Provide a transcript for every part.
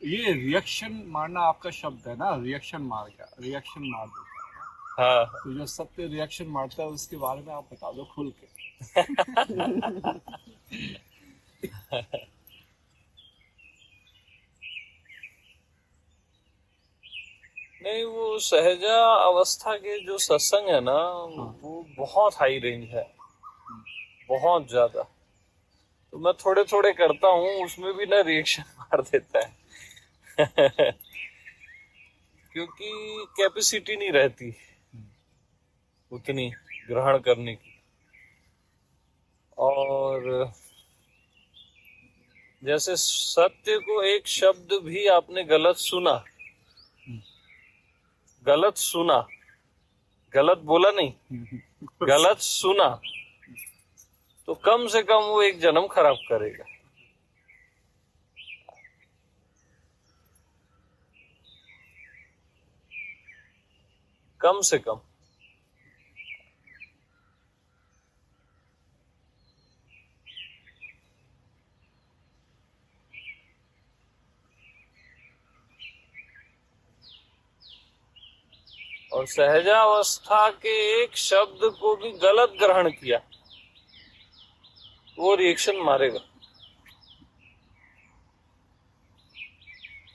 ये रिएक्शन मारना आपका शब्द है ना, रिएक्शन मार गया, रिएक्शन मार देता है। हाँ। तो जो सत्य रिएक्शन मारता है उसके बारे में आप बता दो खुल के। नहीं, वो सहजा अवस्था के जो सत्संग है ना, हाँ। वो बहुत हाई रेंज है, बहुत ज्यादा। तो मैं थोड़े थोड़े करता हूँ, उसमें भी ना रिएक्शन मार देता है। क्योंकि कैपेसिटी नहीं रहती उतनी ग्रहण करने की। और जैसे सत्य को एक शब्द भी आपने गलत सुना, गलत सुना, गलत बोला नहीं, गलत सुना, तो कम से कम वो एक जन्म खराब करेगा। कम से कम। और सहजावस्था के एक शब्द को भी गलत ग्रहण किया, वो रिएक्शन मारेगा।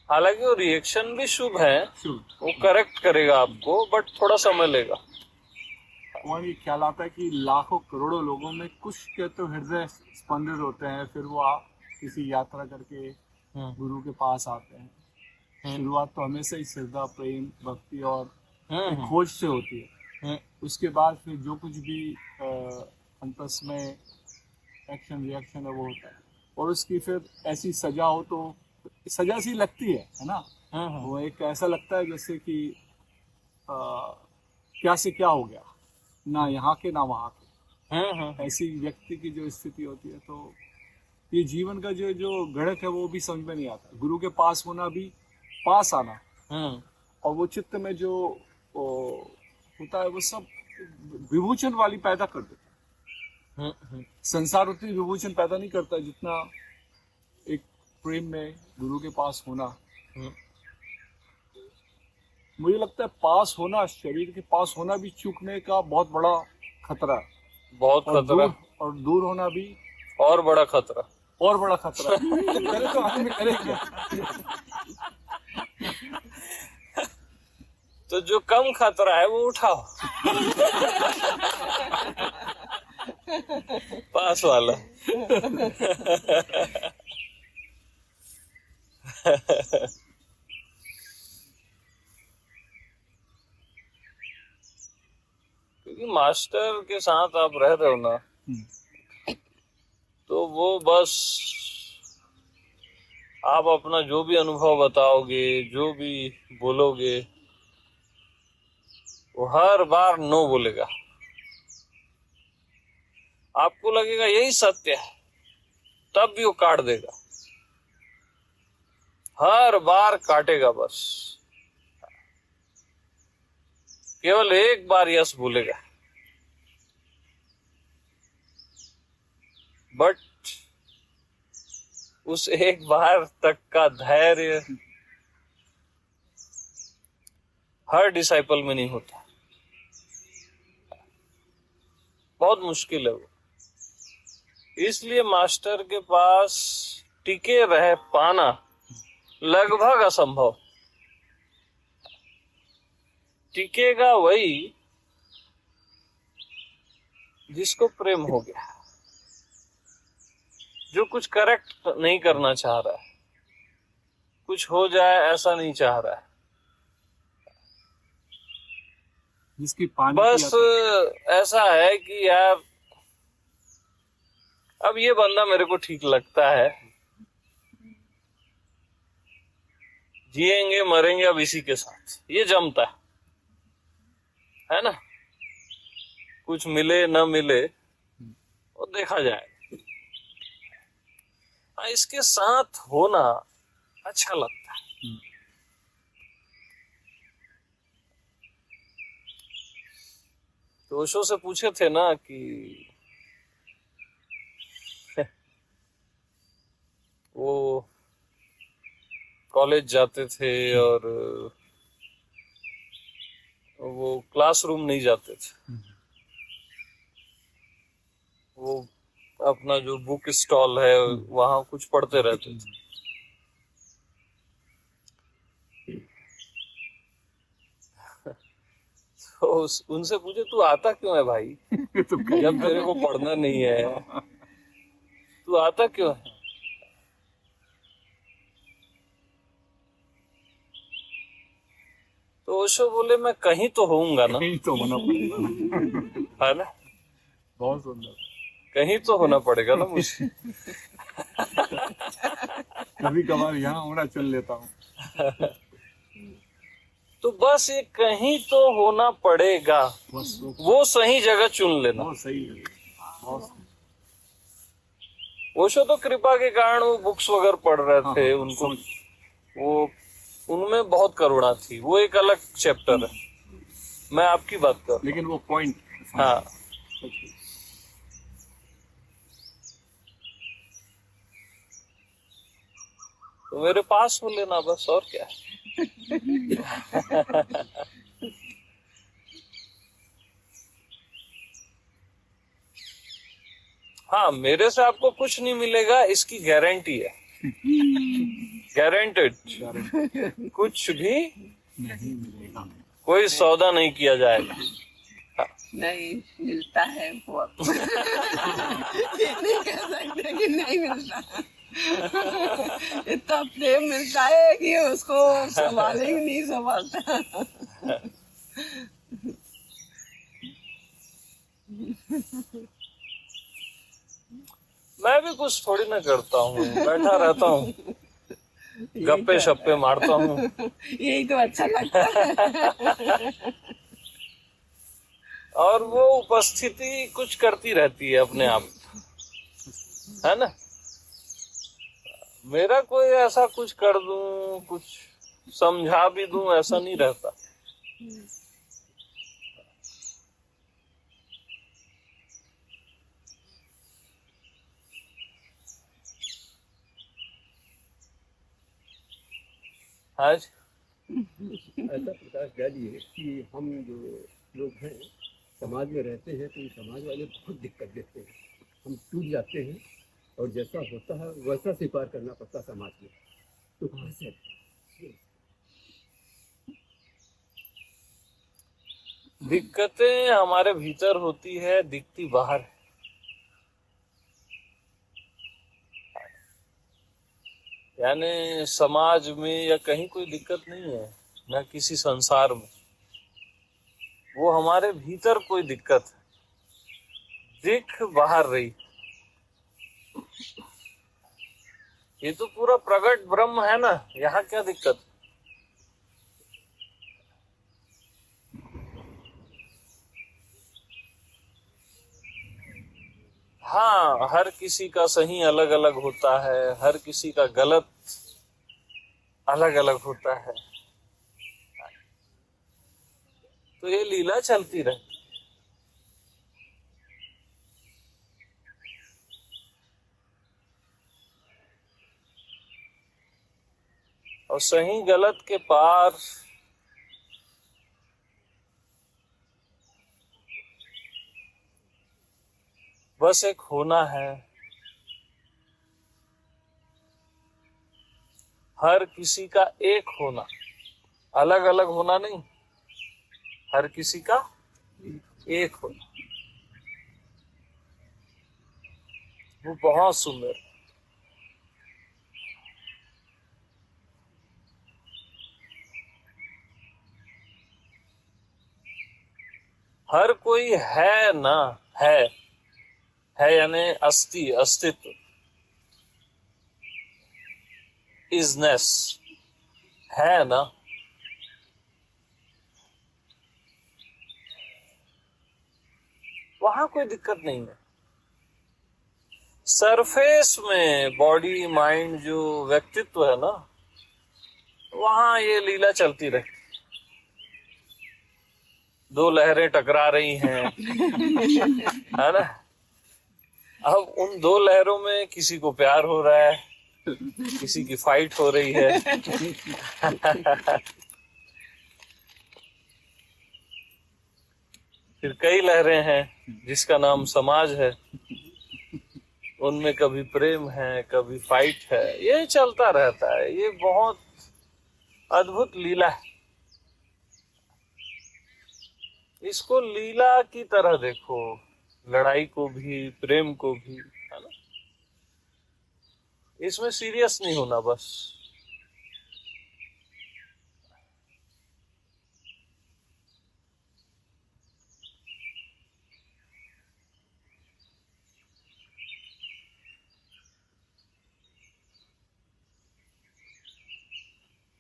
हालांकि वो रिएक्शन भी शुभ है, वो करेक्ट करेगा आपको, बट थोड़ा समय लेगा। और ये ख्याल आता है कि लाखों करोड़ों लोगों में कुछ के तो हृदय स्पंदित होते हैं, फिर वो किसी यात्रा करके गुरु के पास आते हैं। शुरुआत तो हमेशा ही श्रद्धा, प्रेम, भक्ति और एक खोज से होती है। उसके बाद फिर जो कुछ भी अंतस में एक्शन रिएक्शन है वो होता है, और उसकी फिर ऐसी सजा हो तो सजा सी लगती है ना। वो एक ऐसा लगता है जैसे कि क्या से क्या हो गया, ना यहाँ के ना वहाँ के। ऐसी व्यक्ति की जो स्थिति होती है, तो ये जीवन का जो जो गणित है वो भी समझ में नहीं आता। गुरु के पास होना भी, पास आना, और वो चित्त में जो होता है वो सब विभूषण वाली पैदा कर देता है। संसार उतनी विभूषण पैदा नहीं करता जितना एक प्रेम में गुरु के पास होना। मुझे लगता है पास होना, शरीर के पास होना भी चूकने का बहुत बड़ा खतरा है। बहुत खतरा। और दूर होना भी और बड़ा खतरा। और बड़ा खतरा। करे तो आदमी करे क्या? तो जो कम खतरा है वो उठाओ। पास वाला। क्योंकि मास्टर के साथ आप रह रहे हो ना, तो वो बस आप अपना जो भी अनुभव बताओगे, जो भी बोलोगे, वो हर बार नो बोलेगा। आपको लगेगा यही सत्य है, तब भी वो काट देगा, हर बार काटेगा। बस केवल एक बार यस बोलेगा। बट उस एक बार तक का धैर्य हर डिसाइपल में नहीं होता, बहुत मुश्किल है वो। इसलिए मास्टर के पास टिके रह पाना लगभग असंभव। टिकेगा वही जिसको प्रेम हो गया, जो कुछ करेक्ट नहीं करना चाह रहा है, कुछ हो जाए ऐसा नहीं चाह रहा है, जिसकी पानी बस ऐसा है कि यार अब ये बंदा मेरे को ठीक लगता है, जिएंगे मरेंगे अब इसी के साथ, ये जमता है ना। कुछ मिले न मिले वो देखा जाए, इसके साथ होना अच्छा लगता है। तो ओशो से पूछे थे ना कि वो कॉलेज जाते थे और वो क्लासरूम नहीं जाते थे, वो अपना जो बुक स्टॉल है वहां कुछ पढ़ते रहते थे। तो उनसे पूछे तू आता क्यों है भाई, जब तेरे को पढ़ना नहीं है तू आता क्यों है? तो ओशो बोले मैं कहीं तो होऊंगा ना, कहीं तो होना पड़ेगा। है ना, बहुत सुंदर। कहीं तो होना पड़ेगा ना मुझे। कभी कभार यहाँ होना चल लेता हूँ। तो बस ये कहीं तो होना पड़ेगा, बस वो सही जगह चुन लेना। बहुत सही है, बहुत सही। ओशो तो कृपा के कारण वो बुक्स वगैरह पढ़ रहे थे, हाँ, उनको वो उनमें बहुत करुणा थी, वो एक अलग चैप्टर है, मैं आपकी बात कर। लेकिन वो पॉइंट, हाँ, तो मेरे पास हो लेना बस, और क्या है। हाँ, मेरे से आपको कुछ नहीं मिलेगा इसकी गारंटी है, गारंटेड। कुछ भी नहीं मिलेगा, कोई सौदा नहीं किया जाएगा। नहीं मिलता है बहुत। ये नहीं कह सकते कि नहीं मिलता। इतना प्रेम मिलता है कि उसको संभाले ही नहीं संभालता। मैं भी कुछ थोड़ी ना करता हूँ, बैठा रहता हूँ, गप्पे शप्पे मारता हूँ। यही तो अच्छा लगता है। और वो उपस्थिति कुछ करती रहती है अपने आप, है ना। मेरा कोई ऐसा कुछ कर दूं, कुछ समझा भी दूं, ऐसा नहीं रहता। आज ऐसा प्रकाश डालिए कि हम जो लोग हैं समाज में रहते हैं तो ये समाज वाले बहुत दिक्कत देते हैं, हम टूट जाते हैं और जैसा होता है वैसा स्वीकार करना पड़ता समाज में। तो कैसे दिक्कतें हमारे भीतर होती है, दिखती बाहर है। यानी समाज में या कहीं कोई दिक्कत नहीं है, न किसी संसार में, वो हमारे भीतर कोई दिक्कत है, दिख बाहर रही। ये तो पूरा प्रगट ब्रह्म है ना, यहाँ क्या दिक्कत? हाँ, हर किसी का सही अलग अलग होता है, हर किसी का गलत अलग अलग होता है, तो ये लीला चलती रहती। और सही गलत के पार बस एक होना है। हर किसी का एक होना, अलग अलग होना नहीं, हर किसी का एक होना, वो बहुत सुंदर। हर कोई है ना, है यानी अस्ति, अस्तित्व, इजनेस, है ना। वहां कोई दिक्कत नहीं है। सरफेस में बॉडी माइंड जो व्यक्तित्व है ना, वहां ये लीला चलती रहती। दो लहरें टकरा रही हैं, है ना। अब उन दो लहरों में किसी को प्यार हो रहा है, किसी की फाइट हो रही है। फिर कई लहरें हैं जिसका नाम समाज है, उनमें कभी प्रेम है, कभी फाइट है, ये चलता रहता है। ये बहुत अद्भुत लीला है। इसको लीला की तरह देखो, लड़ाई को भी, प्रेम को भी, है ना। इसमें सीरियस नहीं होना बस।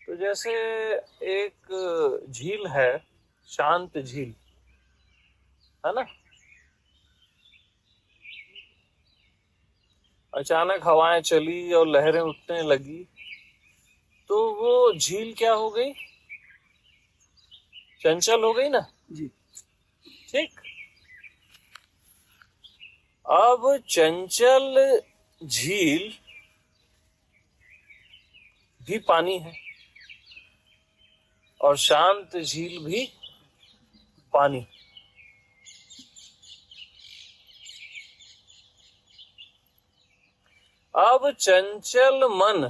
तो जैसे एक झील है, शांत झील, है ना। अचानक हवाएं चली और लहरें उठने लगी, तो वो झील क्या हो गई? चंचल हो गई ना जी। ठीक। अब चंचल झील भी पानी है और शांत झील भी पानी। अब चंचल मन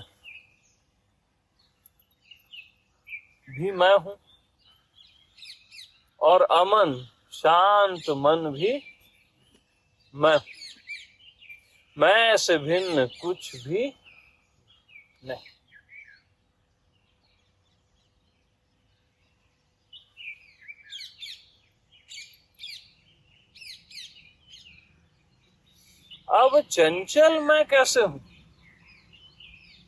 भी मैं हूं और अमन शांत मन भी मैं से भिन्न कुछ भी नहीं। अब चंचल मैं कैसे हूं?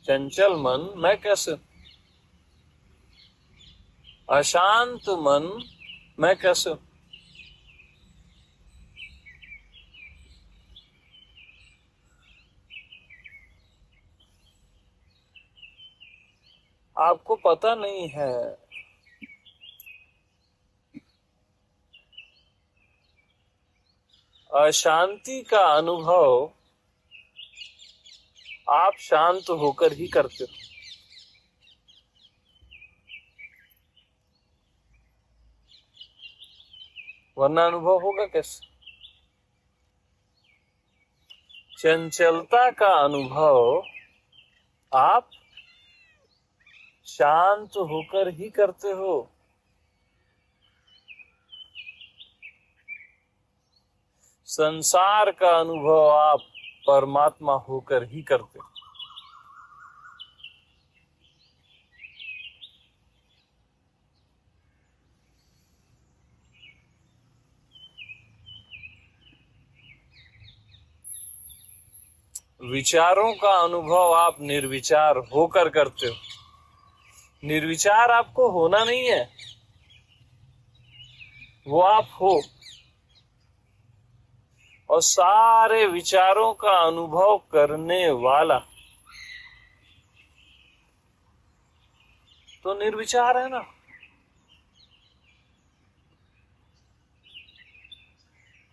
चंचल मन मैं कैसे हूं? अशांत मन मैं कैसे हूं? आपको पता नहीं है अशांति का अनुभव आप शांत होकर ही करते हो। वरना अनुभव होगा कैसे? चंचलता का अनुभव आप शांत होकर ही करते हो। संसार का अनुभव आप परमात्मा होकर ही करते हो। विचारों का अनुभव आप निर्विचार होकर करते हो। निर्विचार आपको होना नहीं है, वो आप हो। और सारे विचारों का अनुभव करने वाला तो निर्विचार है ना।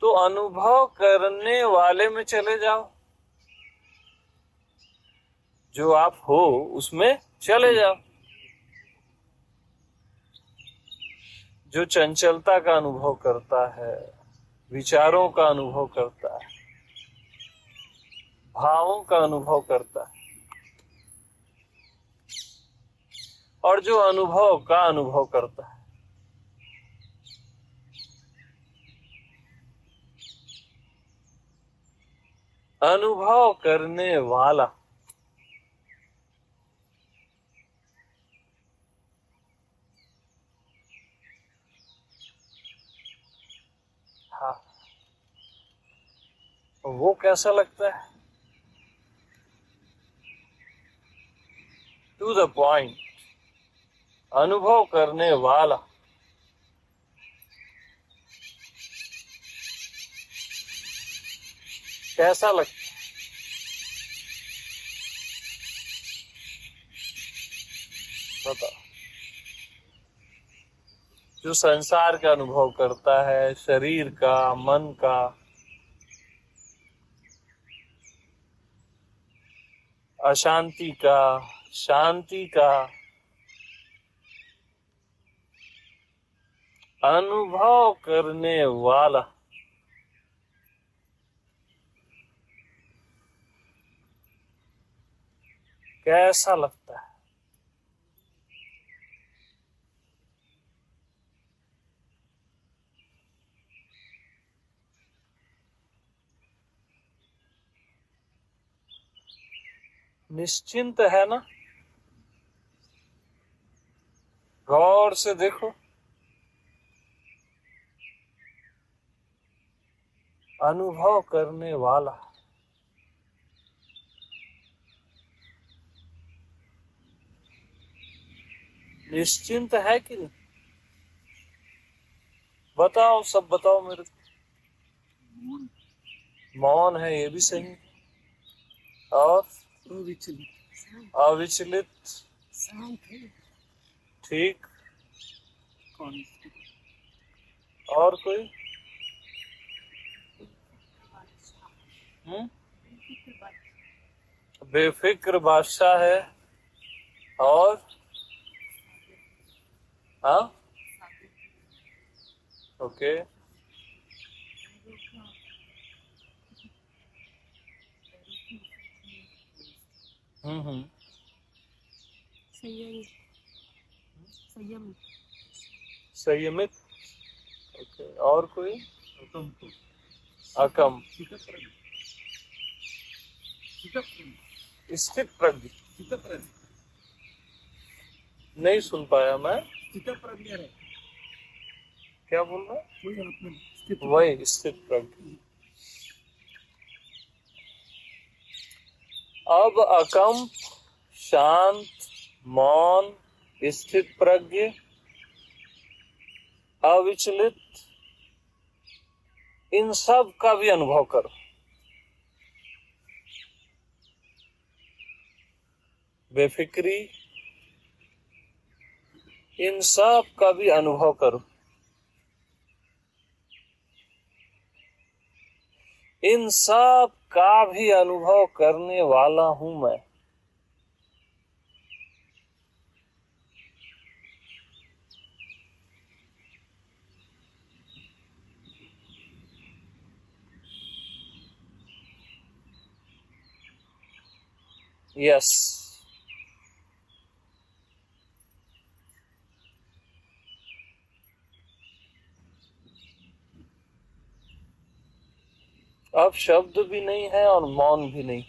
तो अनुभव करने वाले में चले जाओ, जो आप हो उसमें चले जाओ। जो चंचलता का अनुभव करता है, विचारों का अनुभव करता है, भावों का अनुभव करता है, और जो अनुभव का अनुभव करता है, अनुभव करने वाला हाँ, वो कैसा लगता है? टू द पॉइंट, अनुभव करने वाला कैसा लगता है? बताओ। जो संसार का अनुभव करता है, शरीर का, मन का, अशांति का, शांति का अनुभव करने वाला कैसा लगता है? निश्चिंत है ना? गौर से देखो, अनुभव करने वाला। निश्चिंत है कि नहीं? बताओ, सब बताओ मेरे को। मौन है, ये भी सही है। और अविचलित, ठीक। और कोई? बेफिक्र बादशाह है। और हाँ, ओके। हम्म। संयमित, ओके। और कोई? अकम, स्थित प्रज्ञ। नहीं सुन पाया मैं, क्या बोल रहा? वही स्थित प्रज्ञ। अब अकंप, शांत, मौन, स्थित प्रज्ञ, अविचलित, इन सब का भी अनुभव करो। बेफिक्री, इन सब का भी अनुभव करो। इन सब का भी अनुभव करने वाला हूं मैं। यस, अब शब्द भी नहीं है और मौन भी नहीं।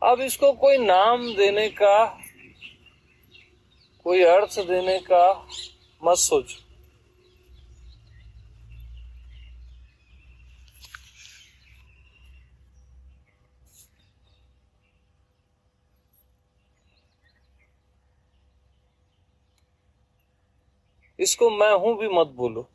अब इसको कोई नाम देने का, कोई अर्थ देने का मत सोचो। इसको मैं हूं भी मत बोलो।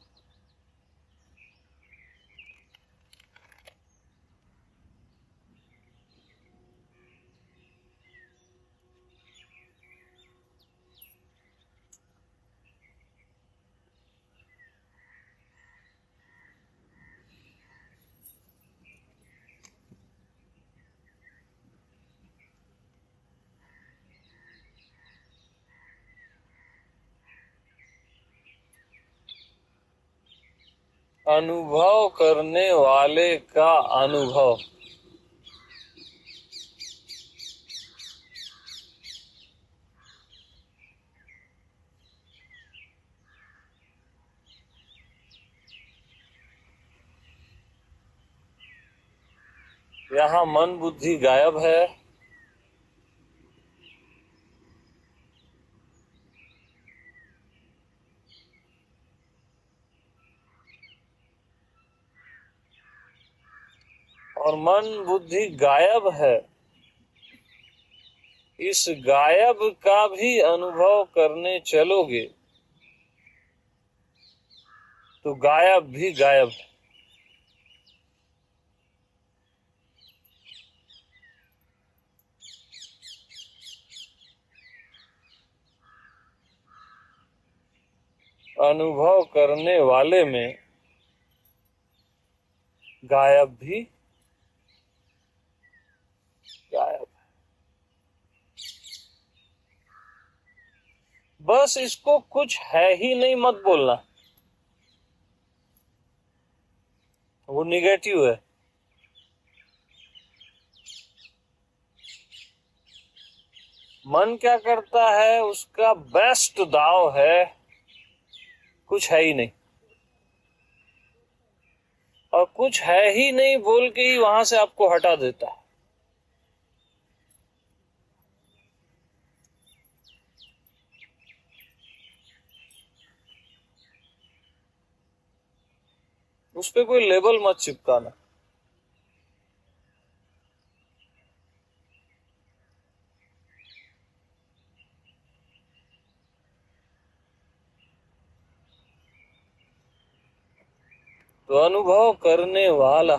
अनुभव करने वाले का अनुभव। यहाँ मन बुद्धि गायब है। और मन बुद्धि गायब है, इस गायब का भी अनुभव करने चलोगे तो गायब भी गायब है। अनुभव करने वाले में गायब भी गायब। बस इसको कुछ है ही नहीं मत बोलना, वो निगेटिव है। मन क्या करता है, उसका बेस्ट दाव है कुछ है ही नहीं, और कुछ है ही नहीं बोल के ही वहां से आपको हटा देता है। उस पे कोई लेबल मत चिपकाना। तो अनुभव करने वाला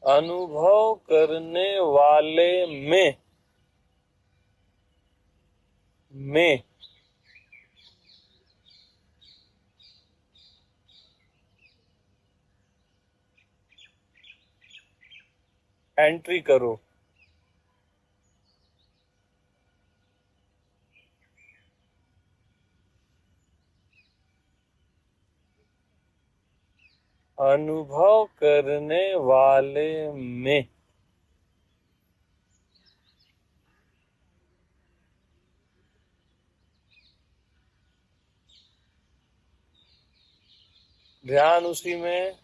अनुभव करने वाले में एंट्री करो। अनुभव करने वाले में ध्यान उसी में,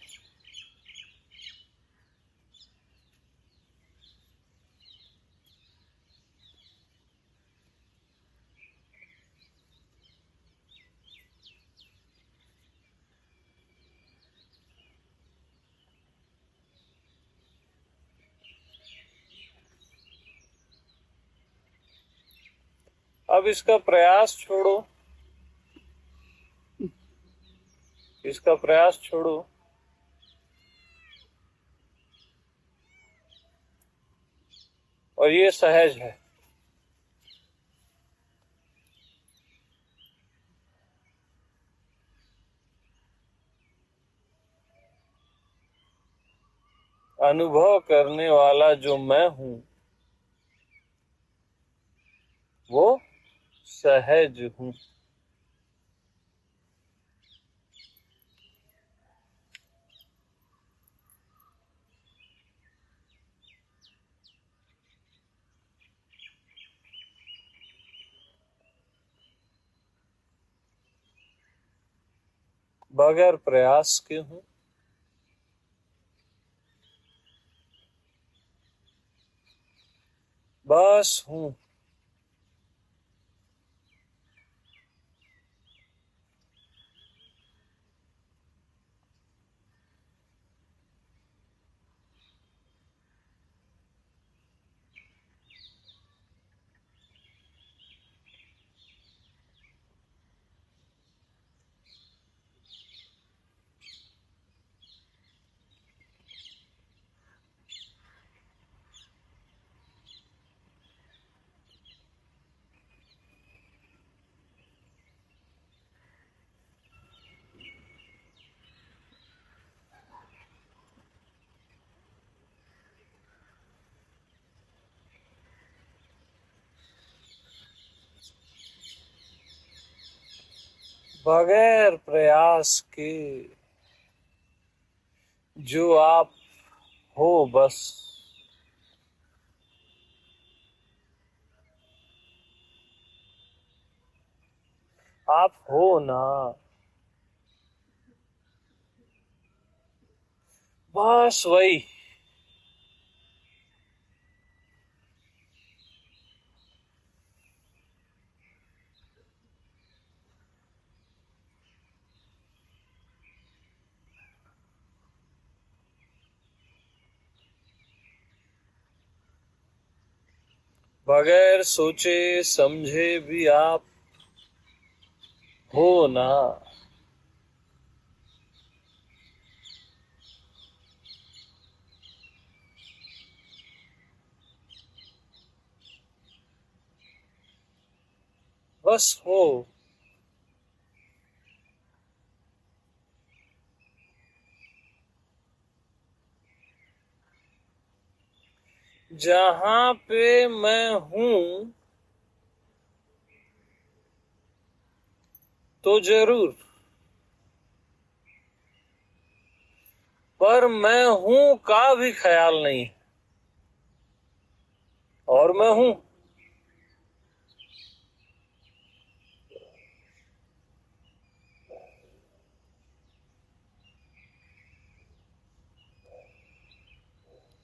अब इसका प्रयास छोड़ो, इसका प्रयास छोड़ो, और ये सहज है। अनुभव करने वाला जो मैं हूं वो सहज हूं। बगैर प्रयास के हूं, बस हूं। बगैर प्रयास के जो आप हो, बस आप हो ना, बस वही। बगैर सोचे समझे भी आप हो ना। बस हो। जहां पे मैं हूं तो जरूर, पर मैं हूं का भी ख्याल नहीं, और मैं हूं।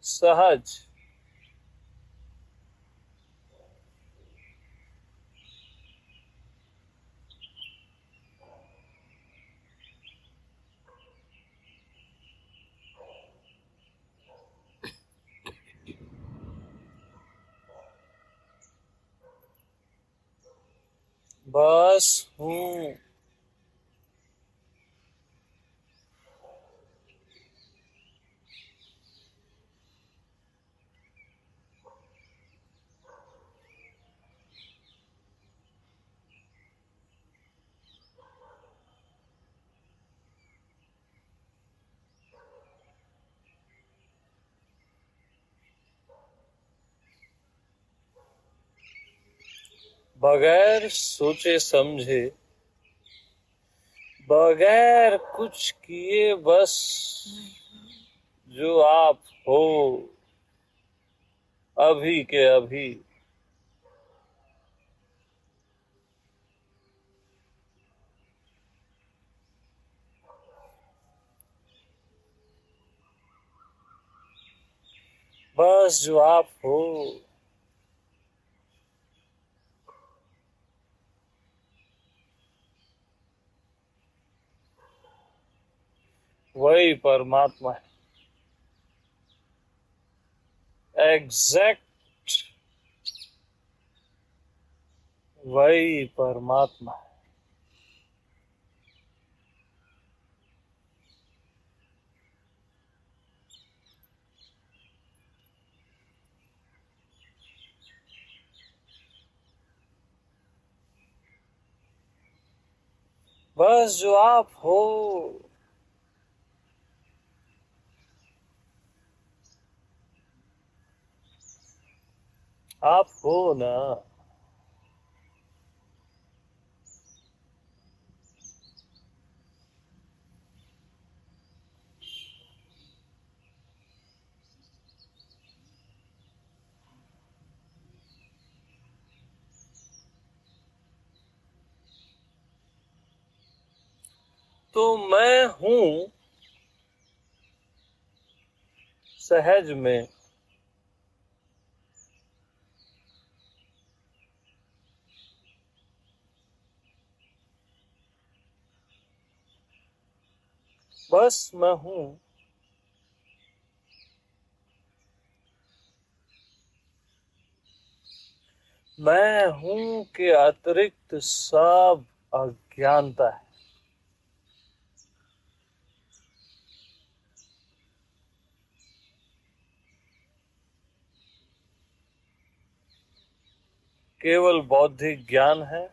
सहज। बस हूं। बगैर सोचे समझे, बगैर कुछ किए, बस जो आप हो अभी के अभी। बस जो आप हो वही परमात्मा है। एग्जैक्ट वही परमात्मा है। बस जो आप हो आप हो ना। तो मैं हूं सहज में। बस मैं हूं। मैं हूं के अतिरिक्त सब अज्ञानता है। केवल बौद्धिक ज्ञान है,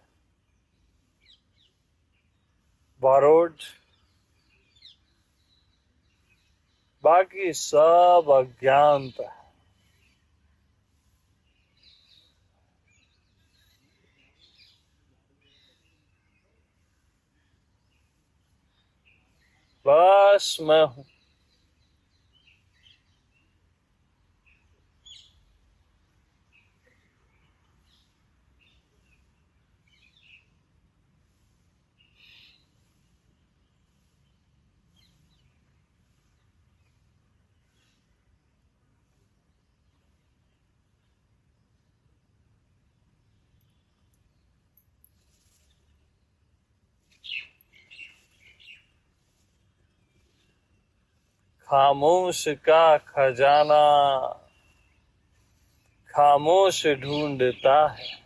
बारोड। बाकी सब अज्ञानता है। बस मैं हूं। खामोश का खजाना, खामोश ढूंढता है।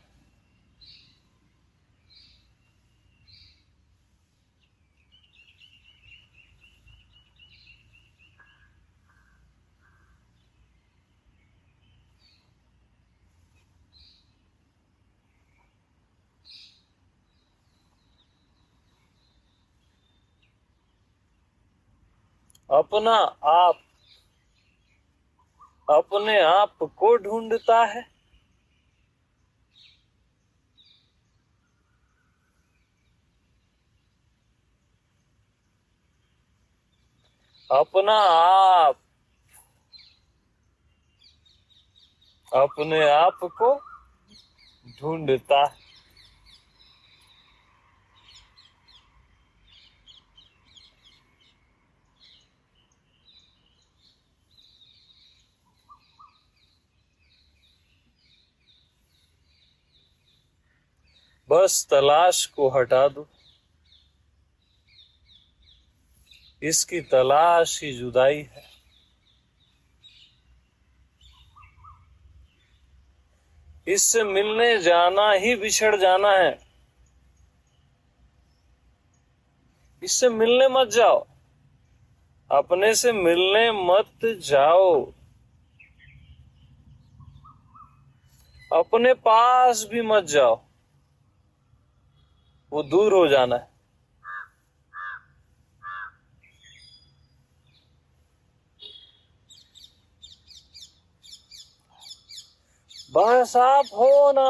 अपना आप अपने आप को ढूंढता है। अपना आप अपने आप को ढूंढता है। बस तलाश को हटा दो, इसकी तलाश ही जुदाई है। इससे मिलने जाना ही बिछड़ जाना है। इससे मिलने मत जाओ, अपने से मिलने मत जाओ, अपने पास भी मत जाओ, वो दूर हो जाना है। बस आप हो ना,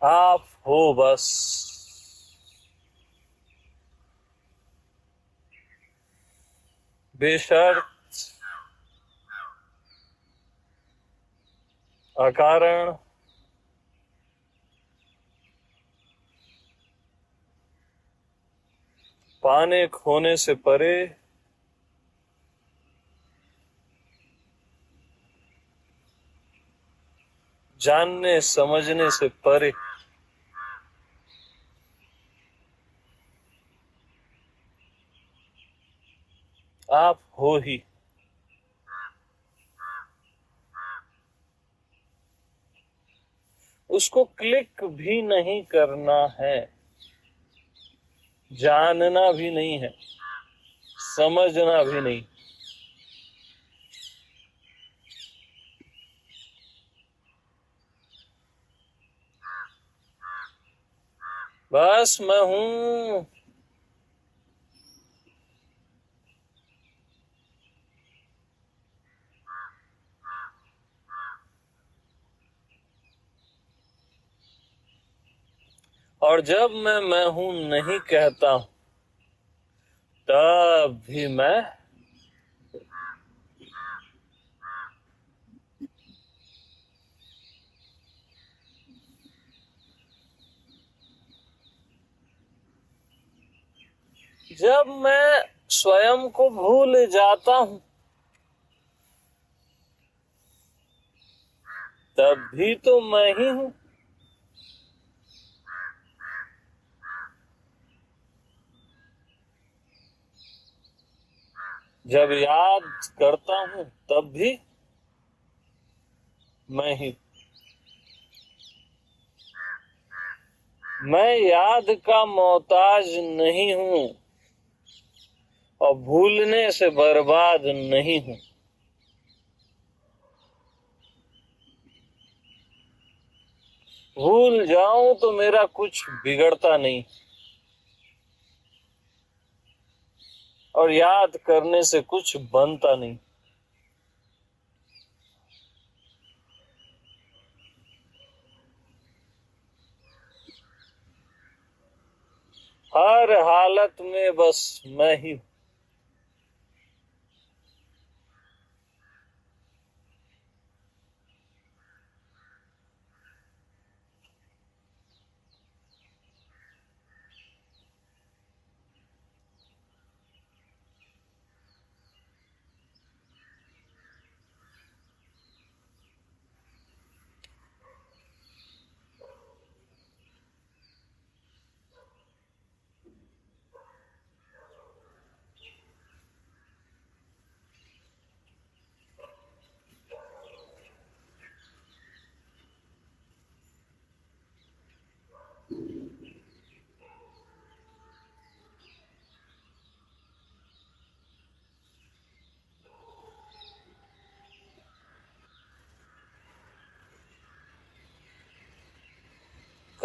आप हो बस। बेशर्त, अकारण, पाने खोने से परे, जानने समझने से परे। आप हो ही। उसको क्लिक भी नहीं करना है, जानना भी नहीं है, समझना भी नहीं। बस मैं हूं। और जब मैं हूं नहीं कहता हूं, तब भी मैं जब मैं स्वयं को भूल जाता हूं, तब भी तो मैं ही हूं। जब याद करता हूं, तब भी मैं ही। मैं याद का मोहताज नहीं हूं और भूलने से बर्बाद नहीं हूं। भूल जाऊं तो मेरा कुछ बिगड़ता नहीं, और याद करने से कुछ बनता नहीं। हर हालत में बस मैं ही हूं।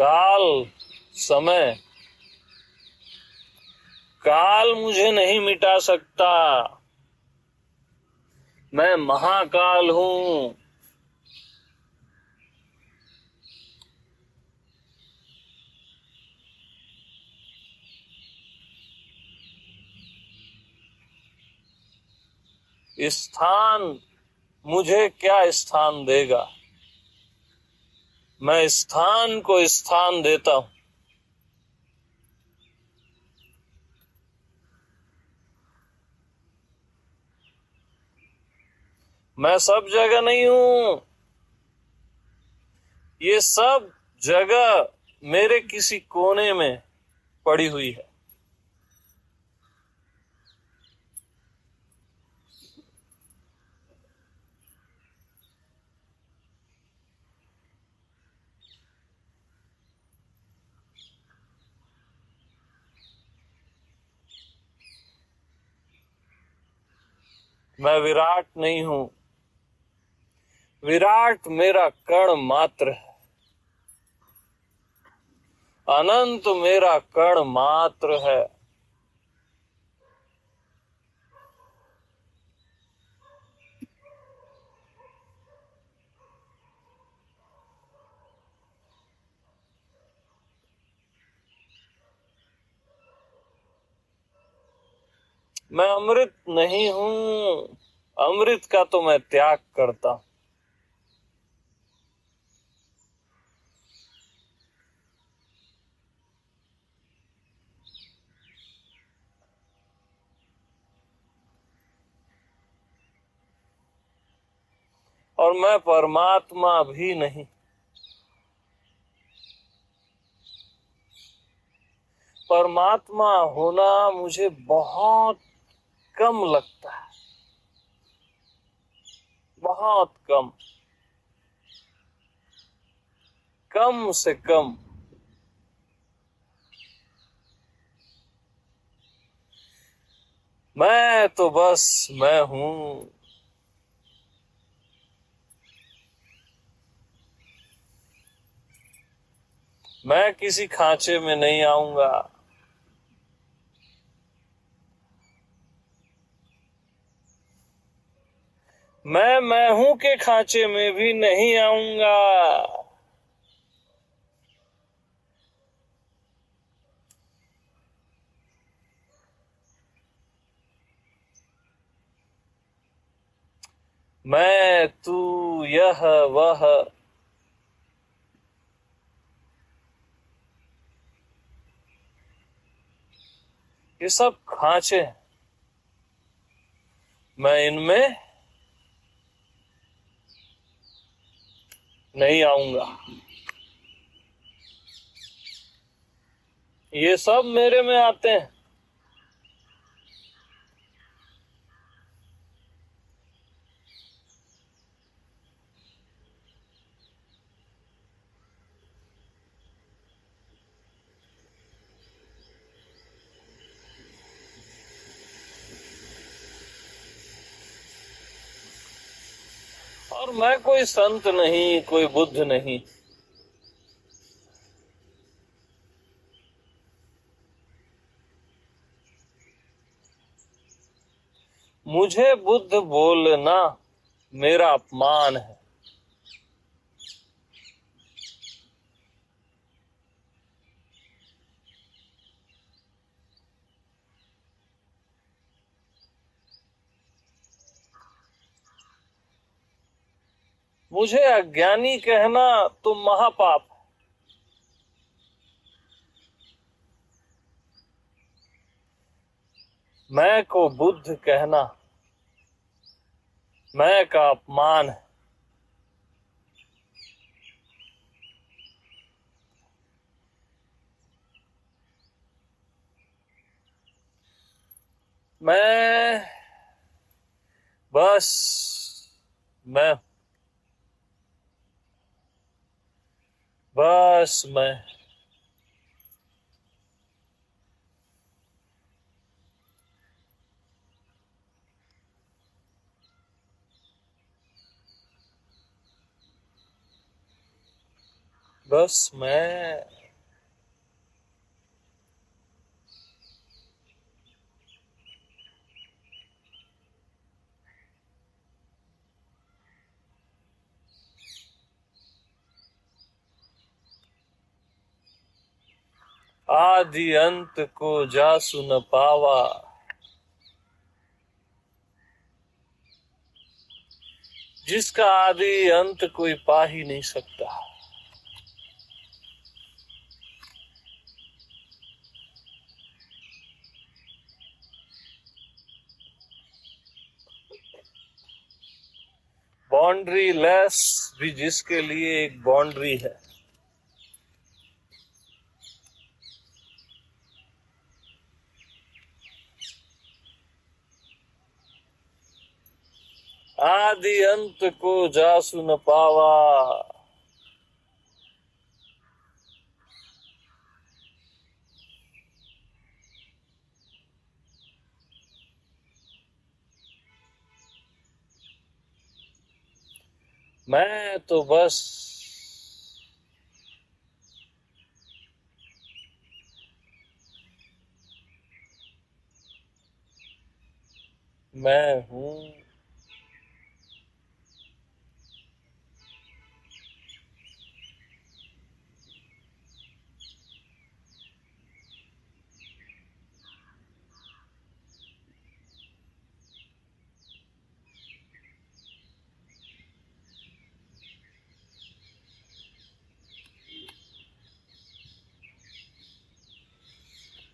काल, समय, काल मुझे नहीं मिटा सकता। मैं महाकाल हूं। स्थान मुझे क्या स्थान देगा? मैं स्थान को स्थान देता हूं। मैं सब जगह नहीं हूं। ये सब जगह मेरे किसी कोने में पड़ी हुई है। मैं विराट नहीं हूं। विराट मेरा कण मात्र है। अनंत मेरा कण मात्र है। मैं अमृत नहीं हूं। अमृत का तो मैं त्याग करता हूं। और मैं परमात्मा भी नहीं। परमात्मा होना मुझे बहुत कम लगता है, बहुत कम, कम से कम। मैं तो बस मैं हूं। मैं किसी खांचे में नहीं आऊंगा। मैं हूं के खांचे में भी नहीं आऊंगा। मैं, तू, यह, वह, ये सब खांचे हैं। मैं इनमें नहीं आऊंगा। ये सब मेरे में आते हैं। और मैं कोई संत नहीं, कोई बुद्ध नहीं। मुझे बुद्ध बोलना मेरा अपमान है। मुझे अज्ञानी कहना तो महापाप है। मैं को बुद्ध कहना मैं का अपमान है। मैं बस मैं, बस मैं। बस मैं आदि अंत को जासु न पावा, जिसका आदि अंत कोई पा ही नहीं सकता। बाउंड्री लेस भी जिसके लिए एक बाउंड्री है। आदि अंत को जासु न पावा, मैं तो बस मैं हूँ।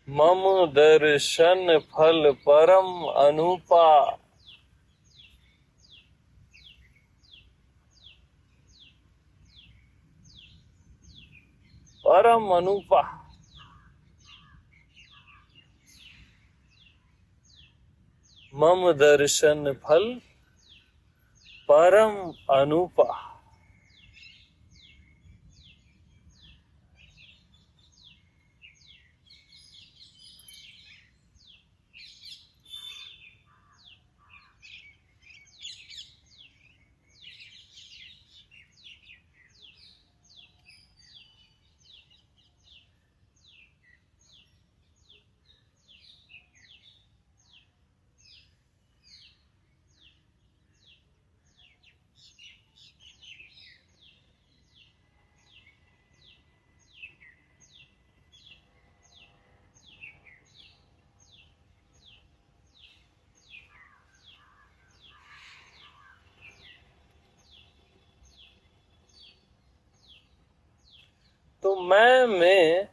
मम दर्शन फल परम अनुपा, परम अनुपा। मम दर्शन फल परम अनुपा। तो मैं में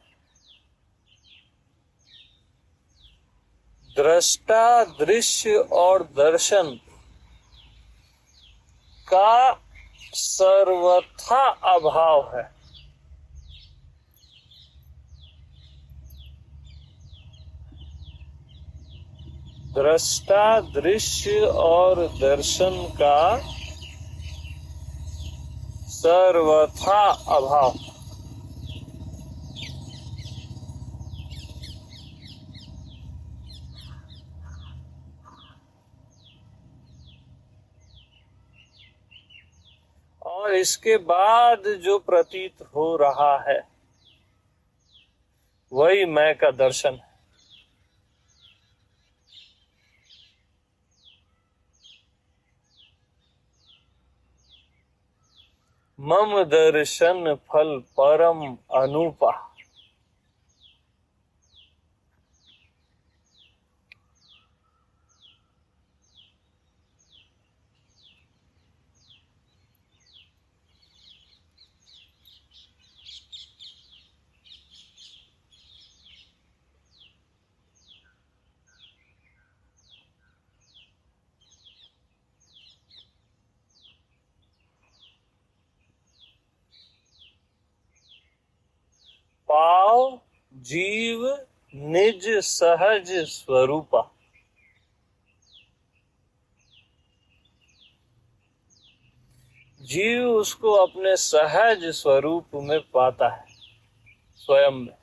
दृष्टा, दृश्य और दर्शन का सर्वथा अभाव है। दृष्टा, दृश्य और दर्शन का सर्वथा अभाव। और इसके बाद जो प्रतीत हो रहा है वही मैं का दर्शन है। मम दर्शन फल परम अनुपा। पाव जीव निज सहज स्वरूपा। जीव उसको अपने सहज स्वरूप में पाता है, स्वयं में।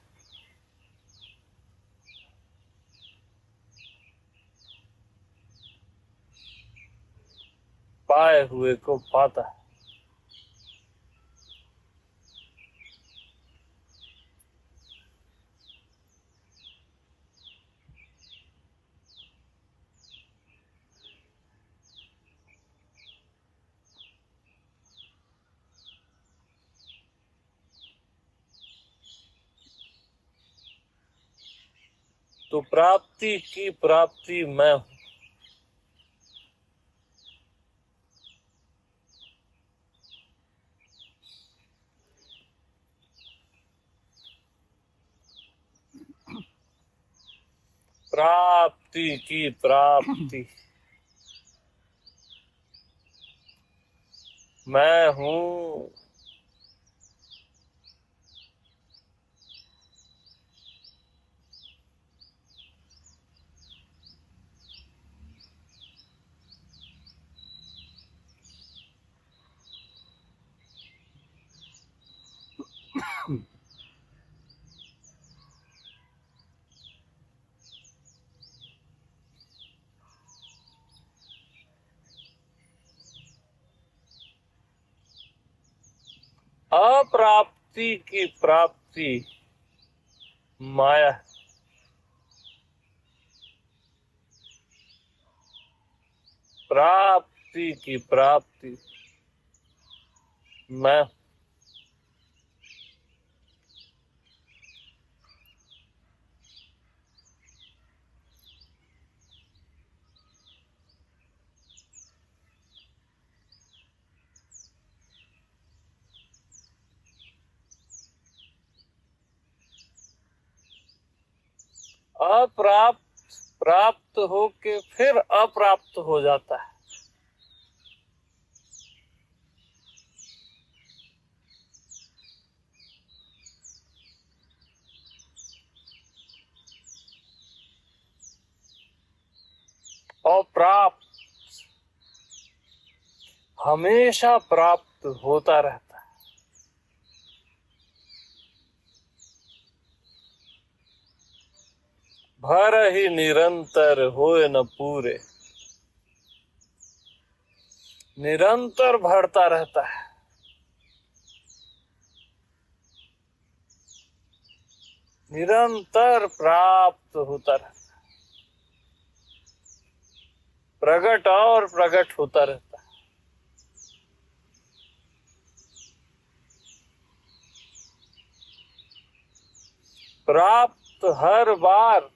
पाए हुए को पाता है। तो प्राप्ति की प्राप्ति मैं हूं। प्राप्ति की प्राप्ति मैं हूं। अप्राप्ति की प्राप्ति माया। प्राप्ति की प्राप्ति मैं। अप्राप्त प्राप्त होके फिर अप्राप्त हो जाता है। और प्राप्त हमेशा प्राप्त होता रहता है। भर ही निरंतर होए न पूरे, निरंतर बढ़ता रहता है। निरंतर प्राप्त होता रहता है। प्रकट और प्रकट होता रहता है। प्राप्त हर बार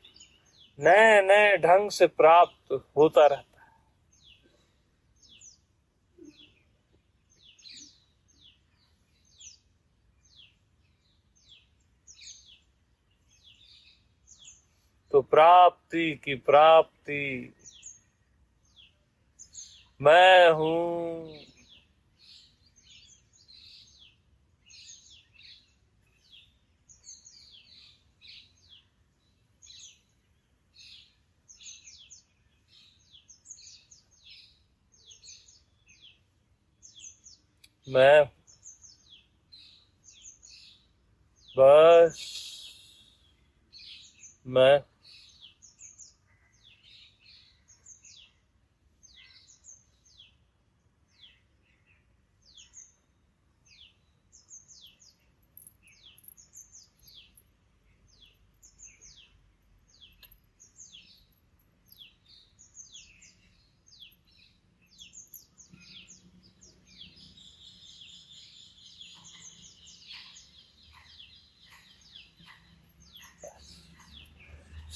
नए नए ढंग से प्राप्त होता रहता है। तो प्राप्ति की प्राप्ति मैं हूं। मैं बस मैं।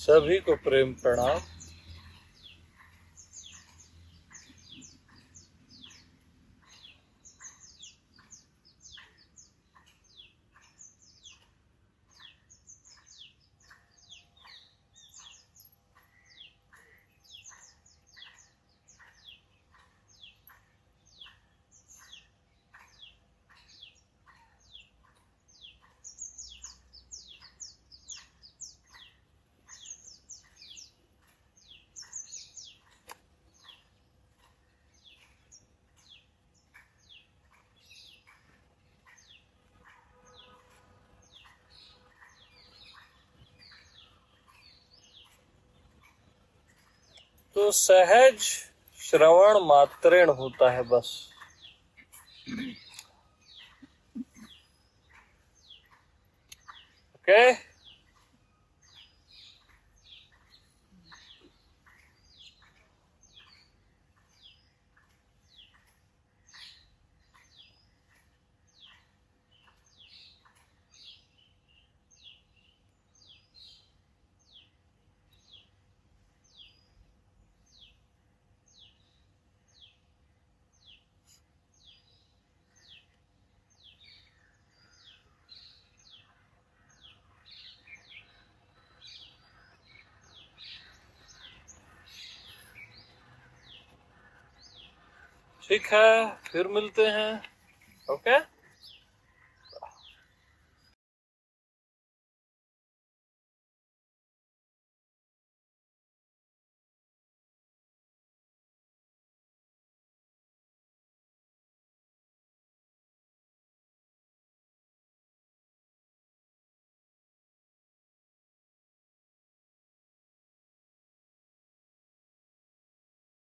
सभी को प्रेम प्रणाम। तो सहज श्रवण मात्रेण होता है बस। ओके। ठीक है, फिर मिलते हैं। ओके।